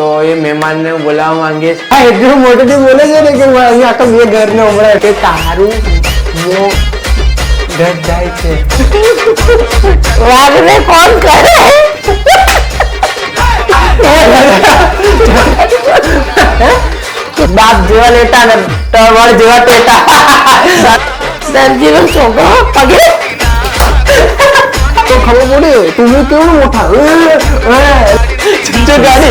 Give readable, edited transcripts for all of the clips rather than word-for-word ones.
તો એ મહેમાનને બોલાવવા માંગે છે. હા, એટલું મોટેથી બોલે છે ને કે અહીં આખા બે ઘરને હમણાં કે તારું મોં ગંધાય છે. વાઘને કોણ કરે? બાપ જેવા લેટા ને ટવળ જેવા ટેટા. દરજીનો છોકરો પગે તો ખબર પડે તું કેવું મોટા गाड़ी.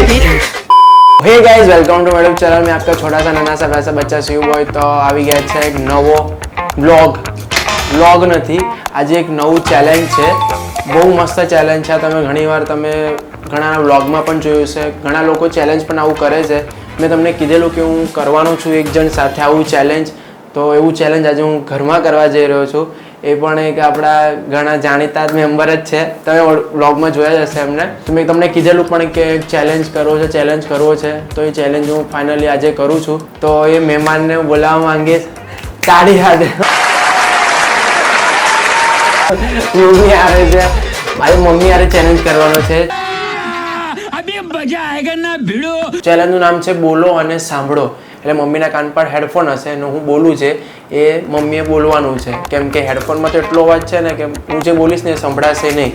हे गाइस, वेलकम टू मेरे चैनल में आपका छोटा सा नाना सा वैसा बच्चा शिव बॉय. तो આવી ગયા છે એક નવો વ્લોગ નથી, આજે એક નવું ચેલેન્જ છે. બહુ મસ્ત ચેલેન્જ છે. તમે ઘણીવાર ઘણા વ્લોગમાં પણ જોયું છે, ઘણા લોકો ચેલેન્જ પણ આવું કરે છે. મેં તમને કીધેલું કે હું કરવાનો છું એક જણ સાથે આવું ચેલેન્જ. તો એવું ચેલેન્જ આજે હું ઘરમાં કરવા જઈ રહ્યો છું. એ પણ એક આપણા ઘણા જાણીતા મેમ્બર જ છે, તમે વ્લોગમાં જોયા જ હશે એમને. તો મેં તમને કીધેલું પણ કે ચેલેન્જ કરવો છે. તો એ ચેલેન્જ હું ફાઇનલી આજે કરું છું. તો એ મહેમાનને બોલાવવા માંગે તાળી હાથે. મમ્મી આવે છે, મારી મમ્મી હારે ચેલેન્જ કરવાનો છે. ચેલેન્જનું નામ છે બોલો અને સાંભળો. એટલે મમ્મીના કાન પર હેડફોન હશે અને હું બોલું છે એ મમ્મીએ બોલવાનું છે, કેમ કે હેડફોનમાં તો એટલો અવાજ છે ને કે હું જે બોલીશ ને એ સંભળાશે નહીં.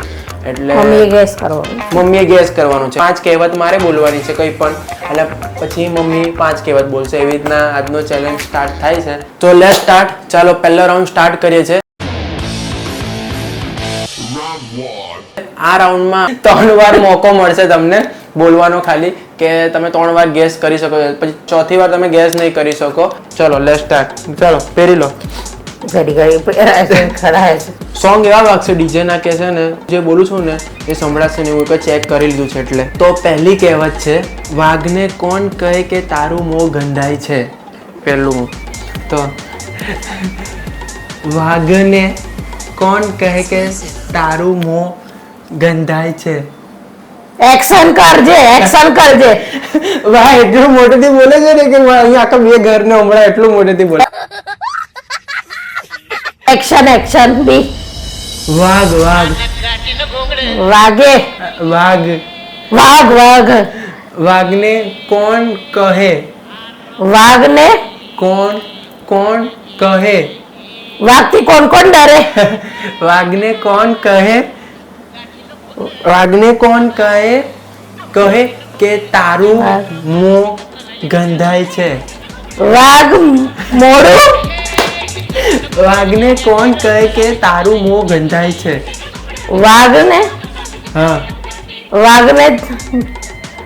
એટલે મમ્મીએ ગેસ કરવાનું છે. 5 કહેવત મારે બોલવાની છે કંઈ પણ, એટલે પછી મમ્મી 5 કહેવત બોલશે. એવી રીતના આજનો ચેલેન્જ સ્ટાર્ટ થાય છે. તો લેટ્સ સ્ટાર્ટ. ચાલો પહેલો રાઉન્ડ સ્ટાર્ટ કરીએ છીએ. આ રાઉન્ડમાં 3 વાર મોકો મળશે તમને બોલવાનો, ખાલી કે તમે 3 વાર ગેસ કરી શકો છો. પછી ચોથી વાર તમે ગેસ નહીં કરી શકો. ચલો લેટ્સ સ્ટાર્ટ. ચાલો પહેરી લો. સોંગ એવા વાગશે ડીજે ના કે છે ને, જે બોલું છું ને એ સંભળાશે ને. હું ચેક કરી લીધું છે એટલે. તો પહેલી કહેવત છે, વાઘને કોણ કહે કે તારું મોં ગંધાય છે. પહેલું તો વાઘને કોણ કહે કે તારું મોં ગંધાય છે. એક્શન કરજે. વાહ, એટલું મોટેથી બોલે છે ને કે અહીં આખા બે ઘરને હમણાં એટલું મોટેથી બોલે. એક્શન બી. વાઘ વાઘને કોણ કહે. વાઘને કોણ કહે. વાઘથી કોણ ડરે? વાઘને કોણ કહે કે તારું મોં ગંધાય છે. વાઘને કોણ કહે કે તારું મોં ગંધાય છે.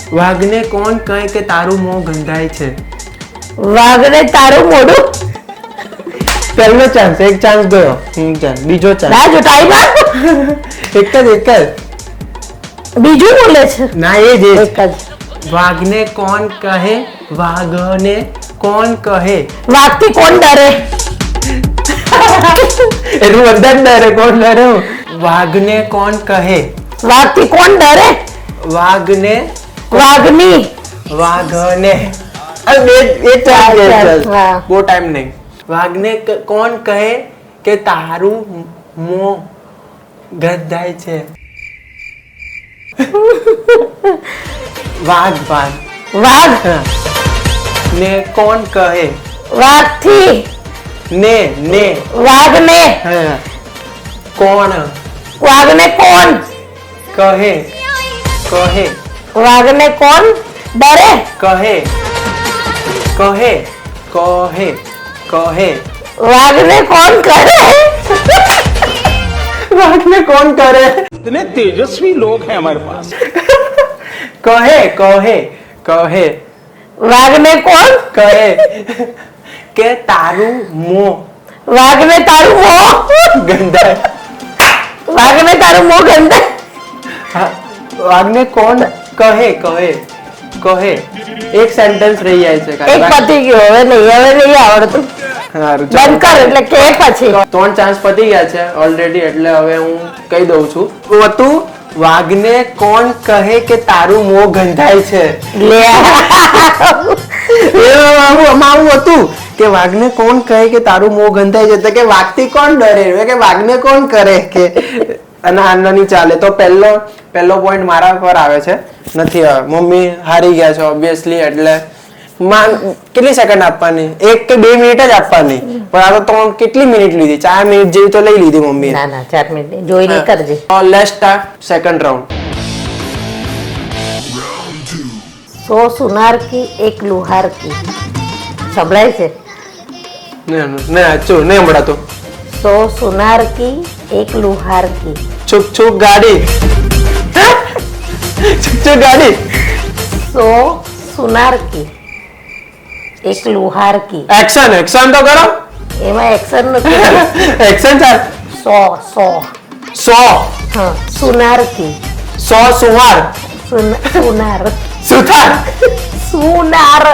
વાઘને કોણ કહે કે તારું મોં ગંધાય છે. વાઘને તારું મોઢું. પહેલો ચાન્સ, એક ચાન્સ ગયો. બીજો ચાન્સ. એક જ બીજું બોલે છે ના, એ જ વાઘને કોણ કહે. વાઘથી કોણ ડરે? એટલું બધા જ ડરે. કોણ ડરે? વાઘને કોણ કહે. વાઘથી કોણ ડરે? વાઘને બહુ ટાઈમ નહીં. વાઘને કોણ કહે કે તારું મોં ગંધાય છે. વાઘ ને કોણ કહે. વાઘથી વાઘને કોણ કહે. વાઘને કોણ ડરે? વાઘને કોણ કરે? वाघने कौन करे. इतने तेजस्वी लोग हैं हमारे पास. कहे वाघने कोण कहे के तारू मों. वाघने तारू मों गंधाय. वाघने तारू मों गंधाय. वाघने कौन कहे. એક સેન્ટેન્સ રહી જાય છે. એક પતી ગયો. હવે નહીં આવડતું. બંધ કર એટલે કે પછી 3 ચાન્સ પતી ગયા છે ઓલરેડી. એટલે હવે હું કહી દઉં છું. તું વાઘને કોણ કહે કે તારું મોં ગંધાય છે. આવું હતું કે વાઘને કોણ કહે કે તારું મોં ગંધાય છે. તો કે વાઘથી કોણ ડરે, કે વાઘને કોણ કરે કે અને આનાની ચાલે. તો પહેલો પોઈન્ટ મારા પર આવે છે. નથી આવે. મમ્મી હારી ગયા છે ઓબ્વિયસલી. એટલે કેટલી સેકન્ડ આપવાની? 1 કે 2 મિનિટ જ આપવાની. પણ આ તો કેટલી મિનિટ લીધી? 4 મિનિટ જેવી તો લઈ લીધી મમ્મી. ના ના 4 મિનિટ જોઈને કરજે. Let's start second round. 100 સુનાર કી એક લુહાર કી. સંભળાય છે? નહીં હમણાં તો. 100 સુનાર કી એક લુહાર કી. છુક છુક ગાડી. છુક છુક ગાડી. 100 સુનાર કી એક લુહાર કી. એક્શન તો કરો. એમાં એક્શન નથી. એક્શન ચાલ. 100 હા સુનાર કી. 100 સુમાર. સુનાર સુથાર. સુનાર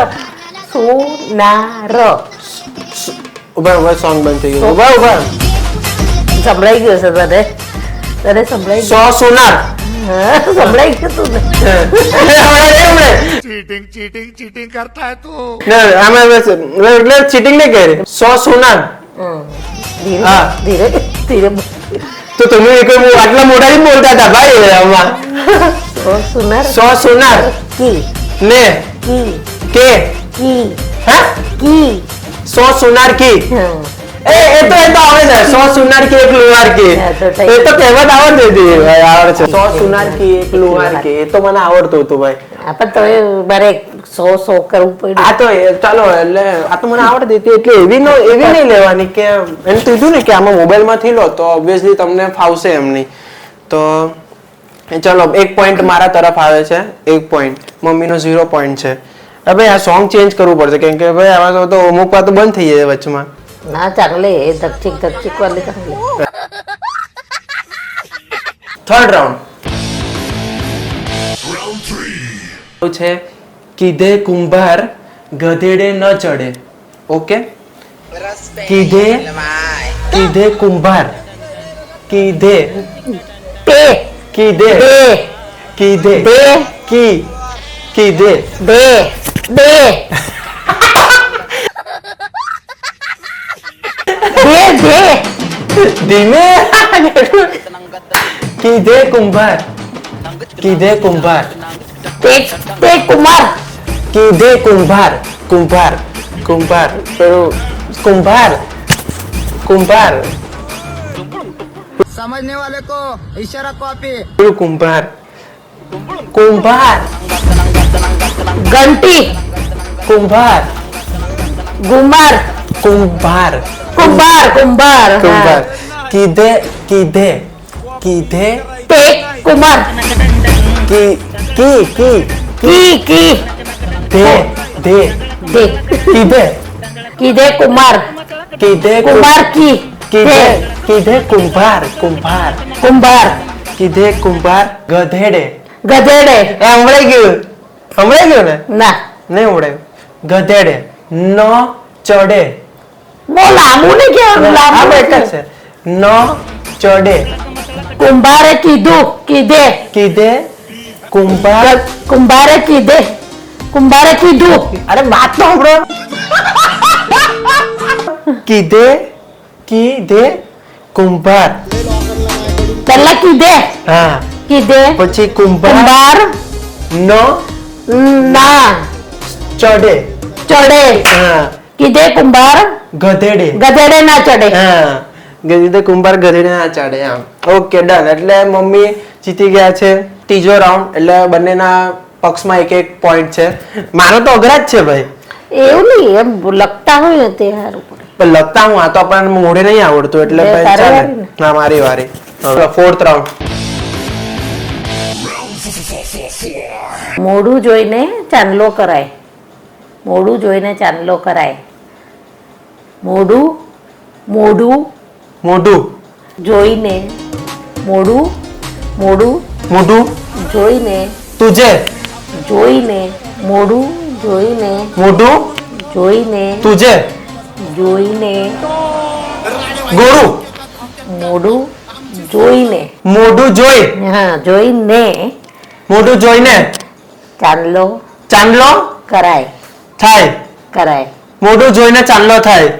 ઉભા સોંગ બંધ થઈ ગયું. ઉભા સંભળાઈ ગયું છે તને સંભળાઈ 100 સુનાર. ગયું? સંભળાઈ ગયું તું चीटिंग करता है तू। चीटिंग नहीं कह रहे. 100 सुनार. ધીરે હા. ધીરે ધીરે तो तुम्हें आटला मोटा ही बोलता था भाई. 100 સુનાર 100 सुनार. કી ने કી के કી हाँ? કી 100 सुनार की. હા. એ તો આવે છે. 100 સુનાર કી એક લુહાર કી. હા, તો થઈ એ તો કહેવત આવડતી હતી ભાઈ. આવડે છે. 100 સુનાર કી એક લુહાર કી. એ તો મને આવડતું હતું ભાઈ. પણ તો મારે 100 કરવું પડ્યું. આ તો ચાલો એટલે આ તો મને આવડતી હતી એટલે એવી નહીં લેવાની કે એને કીધું ને કે આમાં મોબાઈલમાંથી લો તો ઓબ્વિયસલી તમને ફાવશે એમ નહીં. તો ચાલો 1 પોઈન્ટ મારા તરફ આવે છે. 1 પોઈન્ટ મમ્મીનો 0 પોઈન્ટ છે. હવે આ સોંગ ચેન્જ કરવું પડશે કેમ કે ભાઈ આમાં તો અમુક વાર તો બંધ થઈ જાય વચમાં. ના ચાંગले ધકચીક वाले चांगले. થર્ડ રાઉન્ડ છે કીધે કુંભાર ગધેડે ન ચડે. ઓકે કીધે કુંભાર કીધે पे કીધે दे કીધે दे કીધે दे दे दे दे ધીમે કીધે કુંભાર કીધે કુંભાર ते कुमार કીધે કુંભાર કુંભાર કુંભાર કુંભાર કુંભાર समझने वाले को इशारा कॉपी કુંભાર કુંભાર घंटी કુંભાર गुमार કુંભાર कुंभार कुंभार કુંભાર કીધે કીધે કીધે ते कुमार કી કી કી की ધે ધે दे કીધે कीधे कुमार કીધે कुमार की કીધે दे કીધે કુંભાર કુંભાર कुंभार કીધે કુંભાર ગધેડે. गधेड़े સંભળાઈ ગયું ને? ना નહીં સંભળાયું. ગધેડે ન ચડે. वो लामू ने क्या આ लामू એક જ છે. ન ચડે कुंभारे कीधु कीधे કીધે કુંભાર. कुंभारे कीधे कुंभारे कीधु અરે વાત તો સાંભળો. કીધે કીધે કુંભાર. पहला कीधे હા कीधे પછી કુંભાર कुंभार ન ना ચડે. चढ़े હા कीधे कुंभार ગધેડે. गधेड़े ना चढ़े હા કીધે કુંભાર ગધેડે ના ચાડે. આમ ઓકે ડન. એટલે મમ્મી જીતી ગયા છે ત્રીજો રાઉન્ડ. એટલે બંનેના પક્ષમાં 1-1 પોઈન્ટ છે. મારો તો અઘરા જ છે ભાઈ. એવું નહીં એમ લખતા હોય ને તે સારું પડે. પણ લખતા હું આ તો આપણને મોઢે નહીં આવડતું એટલે બે ભાઈ તારી ચાલે. વારી ને? હા મારી વારી. હવે ફોર્થ રાઉન્ડ. મોઢું જોઈને ચાંદલો કરાય મોઢું જોઈને ચાંદલો કરાય મોઢું મોઢું મોઢું જોઈને મોઢું મોઢું મોઢું જોઈને તુજે. જોઈને મોઢું જોઈને મોઢું જોઈને તુજે. જોઈને ગોળું મોઢું જોઈને મોઢું જોઈ. હા જોઈને મોઢું જોઈને ચાંદલો ચાંદલો કરાય થાય. મોઢું જોઈને ચાંદલો થાય.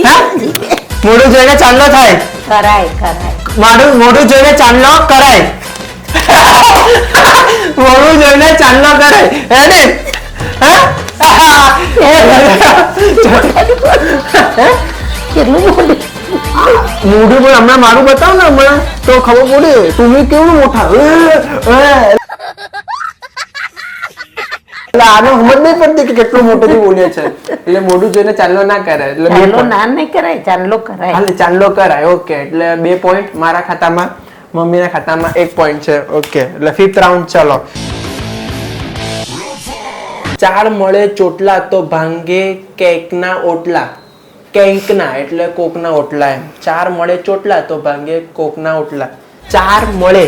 હા? મોઢું જોઈને ચાંદલો થાય. કરાય કરાય મોઢું જોઈને ચાંદલો કરાય. મોડું જોઈને ચાંદલો કરે હે ને કેટલું મોટું મોઢું પણ હમણાં મારું બતાવ ને હમણાં તો ખબર પડે તમે કેવું મોટા એટલે આનો સમજ નહીં પડતી કે કેટલું મોટું બોલે છે એટલે મોઢું જોઈને ચાંદલો ના કરે એટલે ચાંદલો ના નહીં કરાય ચાંદલો કરાય હાલે ચાંદલો કરાય ઓકે એટલે 2 પોઈન્ટ મારા ખાતામાં મમ્મીના ખાતામાં 1 પોઈન્ટ છે ઓકે એટલે 5th રાઉન્ડ ચાલો 4 મળે ચોટલા તો ભાંગે કેકના ઓટલા કેંકના એટલે કોકના ઓટલા એમ 4 મળે ચોટલા તો ભાંગે કોકના ઓટલા 4 મળે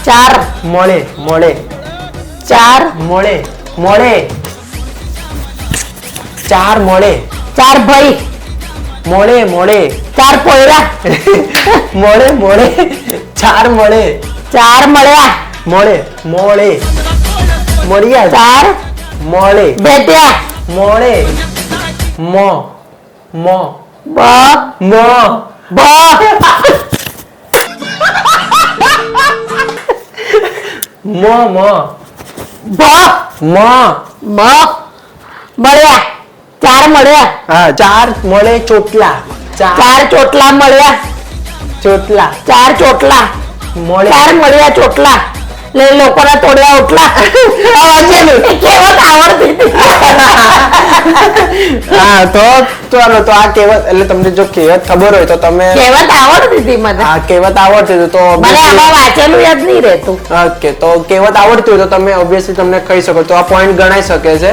4 મળે મળે 4 મળે મળે 4 મળે 4 ભાઈ મળે મળે 4 પોયરા મળે મળે 4 મળે 4 મળ્યા મળે મળે મળ્યા 4 મળે ભેટ્યા મળે મો મો બ મો બ મો મો ભ મો મ મળ્યા 4 મળ્યા હા 4 મળે ચોટલા 4 ચોટલા મળ્યા ચોટલા 4 ચોટલા મળે 4 મળ્યા ચોટલા લે લોકોના તોડ્યા ઓટલા કેવત આવડતી હતી. હા તો ચાલો તો આ કહેવત એટલે તમને જો કહેવત ખબર હોય તો તમે કહેવત આવડતી હતી મને આ કહેવત આવડતી હોય તો મને આમાં વાંચેલું યાદ નહીં રહેતું ઓકે તો કહેવત આવડતી હોય તો તમે ઓબ્વિયસલી તમને કહી શકો તો આ પોઈન્ટ ગણાઈ શકે છે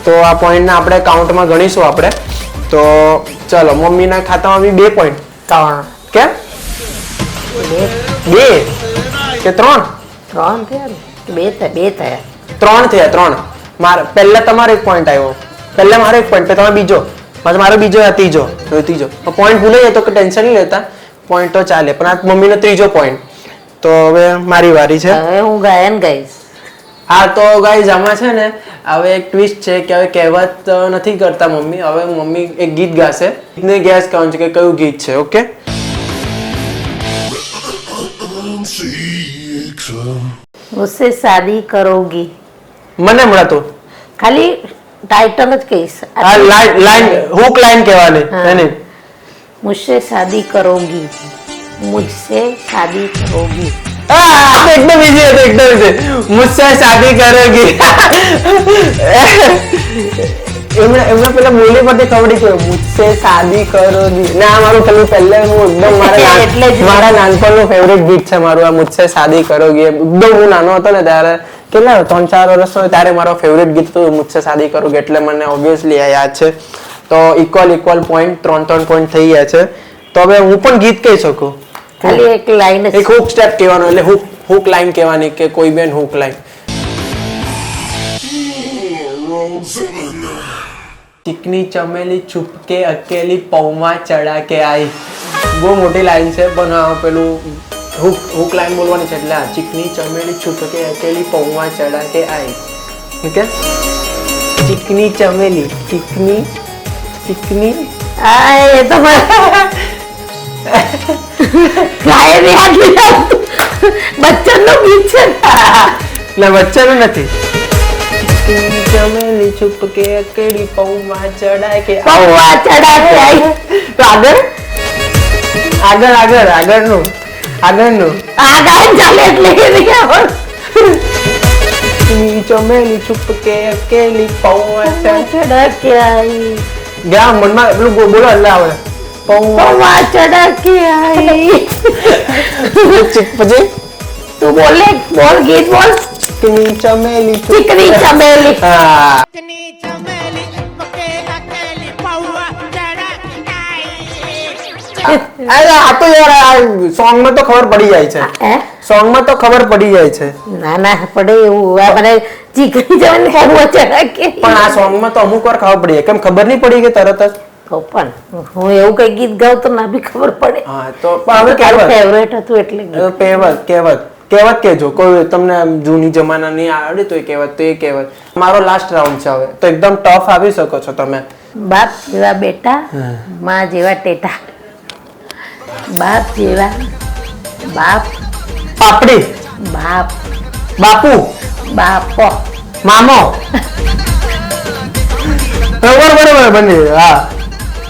તો આ પોઈન્ટને આપણે કાઉન્ટમાં ગણીશું આપણે તો ચલો મમ્મીના ખાતામાં બી 2 પોઈન્ટ 3 કેમ 2 કે 3 થયા ને 2 થયા 3 થયા 3 મારે પહેલા તમારો 1 પોઈન્ટ આવ્યો પહેલા મારો 1 પોઈન્ટ તમારો બીજો પછી મારો બીજો ત્રીજો પોઈન્ટ ભૂલાઈ જાય તો ટેન્શન નહીં લેતા પોઈન્ટ તો ચાલે પણ આ મમ્મીનો ત્રીજો પોઈન્ટ તો હવે મારી વારી છે હવે હું ગાયન ગાઈશ હા તો ગાઈઝ આમાં છે ને હવે એક ટ્વિસ્ટ છે કે હવે કહેવત નથી કરતા મમ્મી હવે મમ્મી એક ગીત ગાશે ગીતને ગેસ કરવાનું છે કે કયું ગીત છે ઓકે મુझसे शादी करोगी મને મળતો ખાલી ટાઇટલ જ કહીશ આ લાઈન હુક લાઈન કહેવાની એને मुझसे शादी करोगी मुझसे शादी करोगी एकदम इजी है एकदम इजी मुझसे शादी करोगी એમને પેલા બોલી પરથી ખબર કે મુझसे शादी करोगी ના મારું પેલું પહેલે હું એકદમ મારા નાનપણનું ફેવરેટ ગીત છે મારું આ મુझसे शादी करोगी એકદમ હું નાનો હતો ને ત્યારે કેટલા 3-4 વર્ષનો ત્યારે મારો ફેવરેટ ગીત હતું મુझसे शादी करोगी એટલે મને ઓબ્વિયસલી આ યાદ છે તો ઇક્વલ પોઈન્ટ 3 પોઈન્ટ થઈ ગયા છે તો હવે હું પણ ગીત કહી શકું ખાલી એક લાઈન એક હુક સ્ટેપ કહેવાનો એટલે હુક લાઈન કહેવાની કે કોઈ બેન હુક લાઈન ચીકની ચમેલી છુપકે અકેલી પૌમાં ચડા કે આઈ બહુ મોટી લાઈન છે પણ પેલું હુક લાઈન બોલવાની છે એટલે આ ચીકની ચમેલી છુપકે અકેલી પૌમાં ચડા કે આઈ ઓકે ચીકની ચમેલી ચીકની આ એ તો ગાયન યાદ નહીં આવતું બચ્ચનનું ગીત છે ના બચ્ચાનું નથી ચીકની ચમેલી છુપકે અકેલી પૌમાં ચડા કે પૌવા ચડા કે આઈ તો આગળનું આ ગાયન ચાલે એટલે એ નહીં આવડતું ચીકની ચમેલી છુપકે અકેલી પૌમાં ચડા કે આઈ ગયા મનમાં પેલું બોલો એટલે આવે પૌવા ચડા કે આઈ પછી તું બોલ ગીત બોલ ચીકની ચમેલી ચીકની ચમેલી હા આ તો યાર સોંગમાં તો ખબર પડી જાય છે સોંગમાં તો ખબર પડી જાય છે ના પડે એવું આ મને ચીકની ચમેલી પૌવા ચડા કે પણ આ સોંગમાં તો અમુક વાર ખબર પડી જાય કેમ ખબર નહીં પડી કે તરત જ તો પણ હું એવું કઈ ગીત ગાઉં તો ના બી ખબર પડે હા તો પણ હવે ફેવરેટ હતું એટલે કહેવત કેજો કોઈ તમને જૂની જમાનાની આવડે તો એ કહેવત તો એ કહેવત મારો લાસ્ટ રાઉન્ડ છે હવે તો એકદમ ટફ આવી શકો છો તમે બાપ જેવા બેટા માં જેવા ટેટા બાપ જેવા બાપ પાપડી બાપ બાપુ, બાપો મામો. બરોબર બની.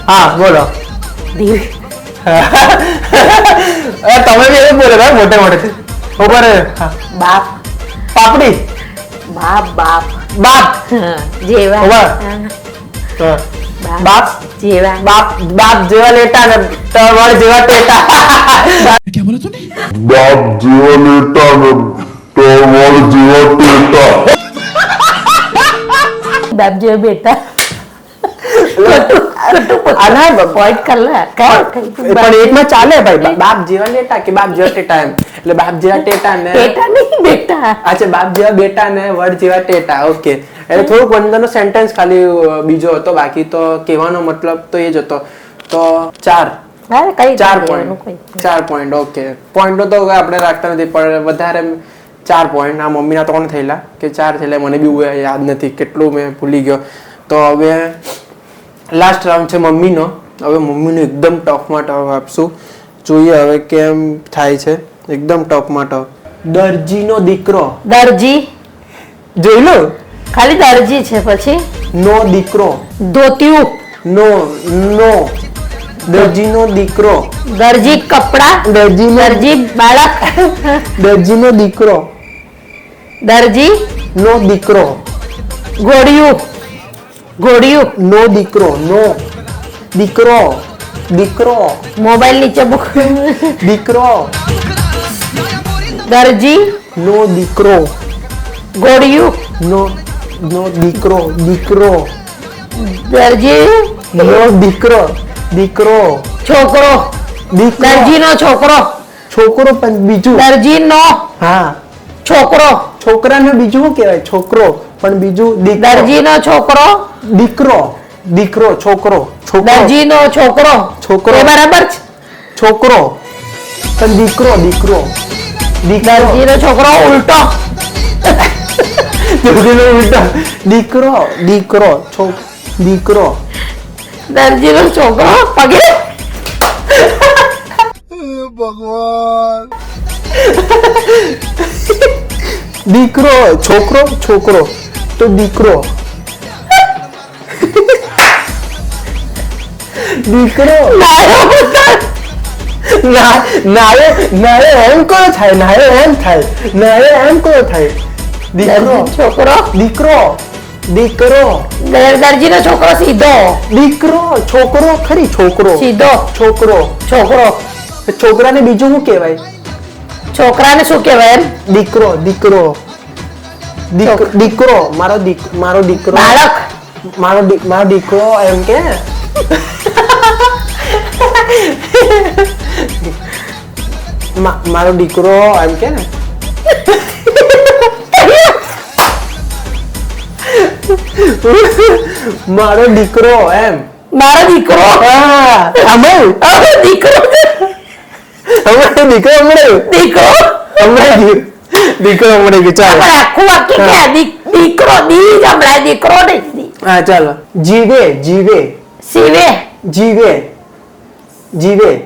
હા બોલો. દીવ તમે બી એવું બોલે ભાઈ મોટે મોટે. ઉપર બાપ પાપડી, બાપ બાપ બાપ, જેવા ઉભા. બાપ જેવા બાપ બાપ જેવા લેટા ને વડ જેવા ટેટા. बाप जीवा लेटा ने तो वड़ जीवा टेटा બાપ જેવા બેટા આના પોઈન્ટ કલા કઈ પણ એકમાં ચાલે ભાઈ. બાપ જેવા લેટા કે બાપ જેવા ટેટા એમ. એટલે બાપ જેવા ટેટા ને બેટા નહીં બેટા અચ્છા બાપ જેવા બેટા ને વડ જેવા ટેટા. ઓકે, એટલે થોડુંક અંદરનો સેન્ટેન્સ ખાલી બીજો હતો, બાકી તો કહેવાનો મતલબ તો એ જ હતો. તો 4 અરે કઈ 4 પોઈન્ટ. 4 પોઈન્ટ. ઓકે, પોઈન્ટો તો આપણે રાખતા નથી, પણ વધારે 4 પોઈન્ટ. આ મમ્મીના 3 થયેલા કે 4 થયેલા મને બી યાદ નથી કેટલું મેં ભૂલી ગયો. તો હવે લાસ્ટ રાઉન્ડ છે મમ્મીનો. હવે મમ્મીનો એકદમ ટફમાં ટફ આપશું, જોઈએ હવે કેમ થાય છે. એકદમ ટફમાં ટફ. દરજીનો દીકરો. દરજી જોઈ લો. ખાલી દરજી છે, પછી નો દીકરો. ધોતિયું નો દરજીનો દીકરો. દરજી કપડા દરજી બાળક દરજીનો દીકરો. દરજી નો દીકરો. ઘોડિયું નો દીકરો. નો દીકરો. મોબાઈલ નીચે મૂક દીકરો. દરજી નો દીકરો. ઘોડિયું નો દીકરો. દરજી નો દીકરો. છોકરો દરજીનો છોકરો પણ બીજું. દરજીનો હા, છોકરાને બીજું શું કહેવાય? છોકરો પણ બીજું દરજીનો છોકરો. દરજીનો છોકરો છોકરો. એ બરાબર છે. છોકરો પણ દીકરો. દરજીનો છોકરો ઉલટો દીકરો. દરજીનો છોકરો પગે भगवान દીકરો. છોકરો તો દીકરો. નાયો એમ કયો થાય? દીકરો. દરજીનો છોકરો સીધો છોકરો ખરી. સીધો છોકરો. છોકરાને બીજું શું કહેવાય? છોકરાને શું કહેવાય એમ? દીકરો. મારો દીકરો. બાળક મારો દીકરો એમ કે. મારો દીકરો એમ કે ને. મારો દીકરો એમ. મારો દીકરો હા, દીકરો દીકરો હમણાં ગયું. ચાલો આખું વાક્ય ક્યાં? દીકરો દી જ હમણાં દીકરો નહીં દી. હા ચાલો. જીવે. સીવે જીવે સીધો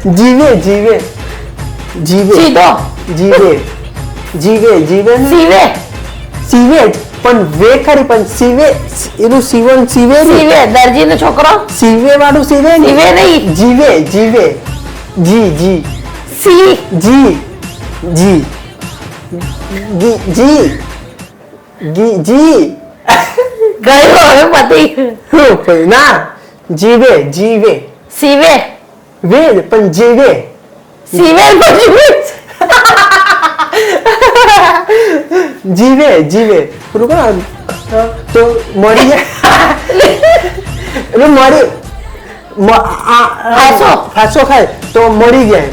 જીવે સીવે પણ વે ખરી, પણ સીવે એનું સીવન સીવે દરજીનો છોકરો સીવે વાળું સીવે સીવે નહીં. જીવે સી ગયો હવે પતિ. ના જીવે સીવે વે પણ જીવે સીવે જીવે તો મળી જાય. ફાંસો ખાય તો મરી જાય.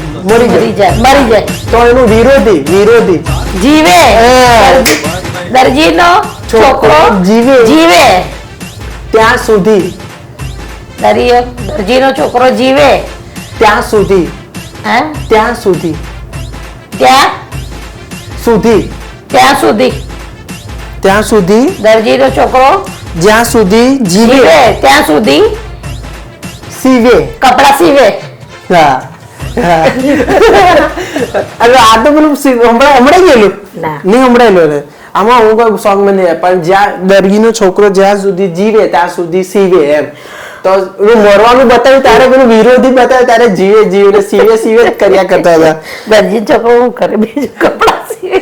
તો એનું વિરોધી જીવે દરજીનો છોકરો જીવે ત્યાં સુધી. દરજીનો છોકરો જીવે ત્યાં સુધી. દરજીનો છોકરો જ્યાં સુધી જીવે ત્યાં સુધી સીવે. કપડા સીવે. હા, અરે આ તો પેલું હમણાં ગયેલું ના. નહીં હમણાં ને આમાં હું કોઈ સોંગ માં નહીં પણ જ્યાં દરગીનો છોકરો જ્યાં સુધી જીવે ત્યાં સુધી સીવે એમ તો પેલું મરવાનું બતાવ્યું ત્યારે પેલું વિરોધી બતાવ્યું ત્યારે જીવે જીવે સીવે જ કર્યા કરતા હતા. દરજી છોકરો હું કરે બીજું કપડા સીવે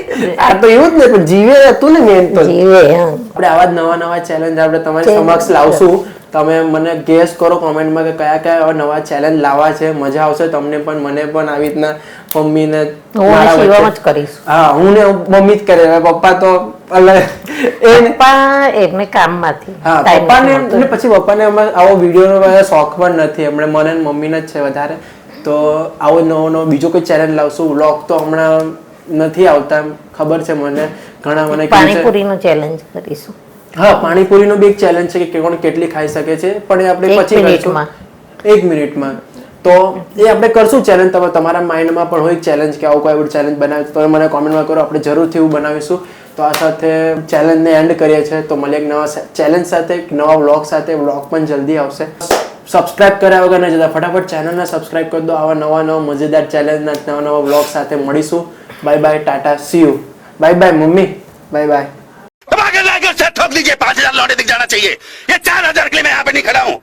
આ તો એવું જ ને પણ જીવે હતું ને મેન તો. જીવે હા. આપણે આવા જ નવા ચેલેન્જ આપણે તમારી સમક્ષ લાવશું. તમે મને ગેસ કરો કોમેન્ટમાં કે કયા કયા નવા ચેલેન્જ લાવવા છે. મજા આવશે તમને પણ મને પણ આવી રીતના મમ્મીને હું શિવમ જ કરીશ. હા હું ને મમ્મી જ કરે પપ્પા તો પપ્પા એમને કામમાંથી હા પપ્પાને એટલે પછી પપ્પાને આવો વિડીયોનો શોખ પણ નથી. હમણાં મને ને મમ્મીને જ છે વધારે. તો આવો નવો બીજો કોઈ ચેલેન્જ લાવશું. વ્લોગ તો હમણાં નથી આવતા ખબર છે મને. ઘણા મને પાણીપુરીનો ચેલેન્જ કરીશું. હા પાણીપુરીનો બી એક ચેલેન્જ છે કે કોણ કેટલી ખાઈ શકે છે પણ એ આપણે પછી કરશું 1 મિનિટમાં. તો એ આપણે કરશું ચેલેન્જ. તમે તમારા માઇન્ડમાં પણ હોય ચેલેન્જ કે આવું કોઈ ચેલેન્જ બનાવે તો મને કોમેન્ટમાં કરો. આપણે જરૂરથી એવું બનાવીશું. તો આ સાથે ચેલેન્જને એન્ડ કરીએ છીએ. તો મળીએ એક નવા ચેલેન્જ સાથે એક નવા વ્લોગ સાથે. વ્લોગ પણ જલ્દી આવશે. સબસ્ક્રાઇબ કર્યા વગર ન જતા ફટાફટ ચેનલને સબસ્ક્રાઇબ કરી દો. આવા નવા મજેદાર ચેલેન્જના નવા વ્લોગ સાથે મળીશું. Bye bye Tata C you. Bye bye mummy. Bye bye. ठोक दीजिए 5,000 लौटे दिख जाना चाहिए ये 4,000 के लिए मैं यहाँ पे नहीं खड़ा हूँ